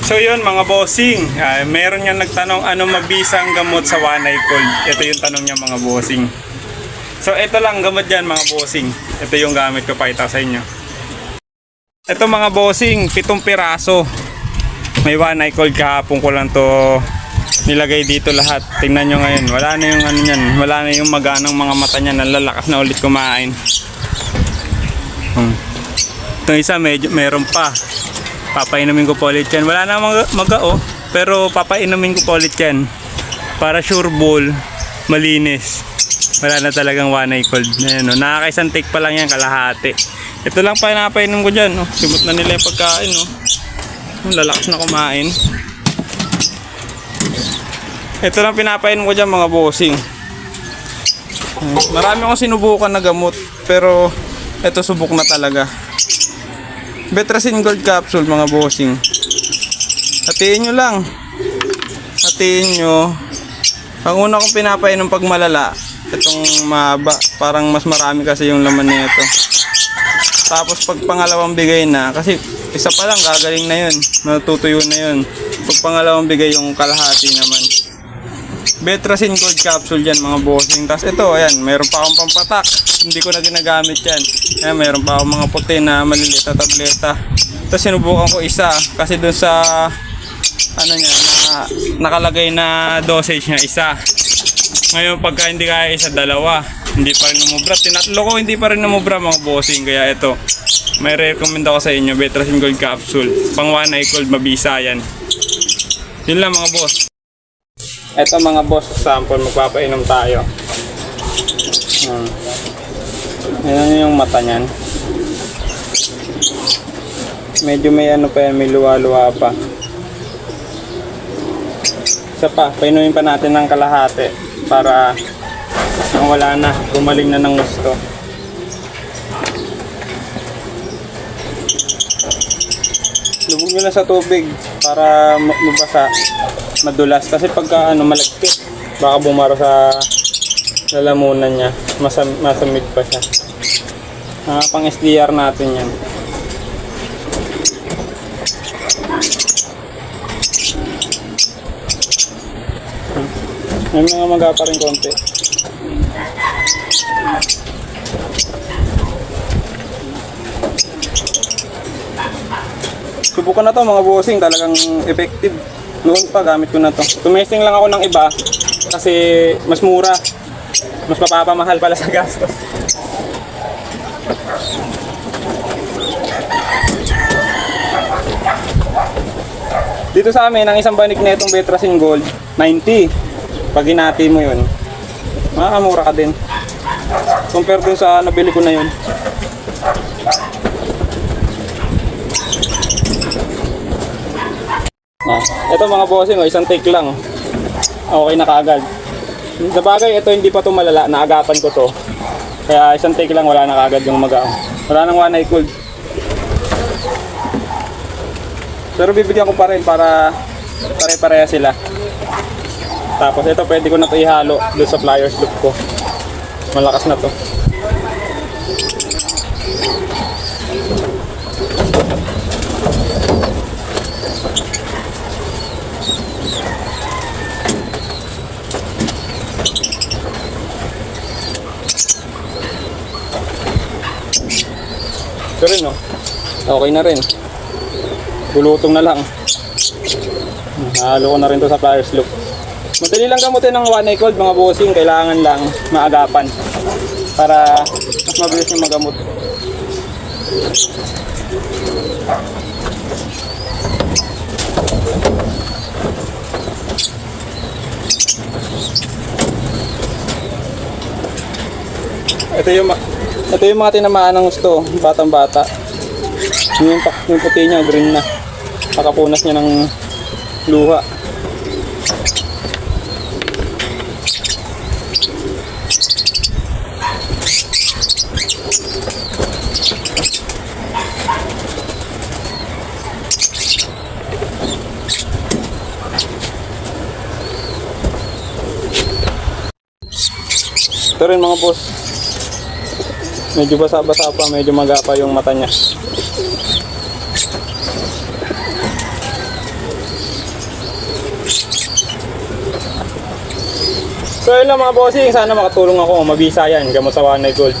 So yun mga bossing, meron nga nagtanong ano mabisang gamot sa One-Eye Cold. Ito yung tanong niya mga bossing. So ito lang gamot dyan mga bossing. Ito yung gamit ko pakita sa inyo. Ito mga bossing, 7 piraso. May One-Eye Cold, kahapon ko lang to nilagay dito lahat. Tingnan nyo ngayon, wala na yung ano nyan, wala na yung maganang mga mata nyan, nalalakas na ulit kumain. Itong isa meron pa. Papainumin ko po ulit yan. Wala na magao, pero papainumin ko po ulit yan. Para sure ball, malinis. Wala na talagang One-Eye Cold. Ayan, no? Nakakaisang take pa lang yan, kalahati. Ito lang pa napainom ko dyan. No? Simot na nila yung pagkain. No? Lalakas na kumain. Ito lang pinapainom ko dyan mga bossing. Marami akong sinubukan na gamot, pero ito subok na talaga. Betracin Gold Capsule mga bossing. Hatiin nyo lang. Hatiin nyo. Ang una kong pinapainom pag malala, itong mahaba. Parang mas marami kasi yung laman nito. Tapos pag pangalawang bigay na, kasi isa pa lang gagaling na yun. Natutuyo na yun. Pag pangalawang bigay yung kalahati naman. Betracin Gold Capsule yan mga bossing. Tapos ito, ayan, meron pa akong pampatak. Hindi ko na ginagamit yan. Ayan, meron pa akong mga puti na maliliit na tableta. Tapos sinubukan ko isa. Kasi dun sa ano niya, nakalagay na dosage niya isa. Ngayon pagka hindi kaya isa, dalawa. Hindi pa rin namubra. Tinatlo ko, hindi pa rin namubra mga bossing. Kaya ito, may recommend ako sa inyo, Betracin Gold Capsule. Pang One-Eye Cold, mabisa yan. Yun lang mga boss. Ito mga boss, sample, magpapainom tayo. Ayan yung mata niyan. Medyo may ano pa yan, may luwa-luwa pa. Isa pa, painumin pa natin ng kalahati para wala na, gumaling na ng gusto. Lubog nyo lang sa tubig para mabasa, madulas. Kasi pagka ano, malagkit, baka bumaro sa lalamunan niya. Masamid pa siya. Pang SDR natin yan. May mga maga pa rin konti. Subukan na to mga bossing, talagang effective. Noon pa gamit ko na to. Tumesting lang ako ng iba kasi mas mura. Mas mapapamahal pala sa gastos. Dito sa amin, ang isang banig na itong Betracin Gold, 90. Pag hinati mo yun, makakamura ka din. Compare dun sa nabili ko na yun. Ito mga bossing, isang take lang. Okay na kaagad. Sa bagay, ito hindi pa ito malala. Naagapan ko to. Kaya isang take lang, wala na kaagad yung maga. Wala nang One-Eye Cold. Pero bibigyan ko pa rin para pare-pareha sila. Tapos ito pwede ko na ito ihalo doon sa pliers loop ko. Malakas na to. Ito rin, no? Okay na rin. Bulutong na lang. Halo ko na rin to sa pliers loop. Madali lang gamutin ng One-Eye Cold mga bossing. Kailangan lang maagapan para mas mabilis yung magamot. Ito yung mga tinamaan ng gusto, batang-bata. Yung puti niya, green na. Pakapunas niya ng luha. Ito rin mga boss. Medyo basa-basa pa, medyo magapa yung mata niya. So yun lang mga bossing, sana makatulong ako, mabisa yan, gamot sa One Eye Gold.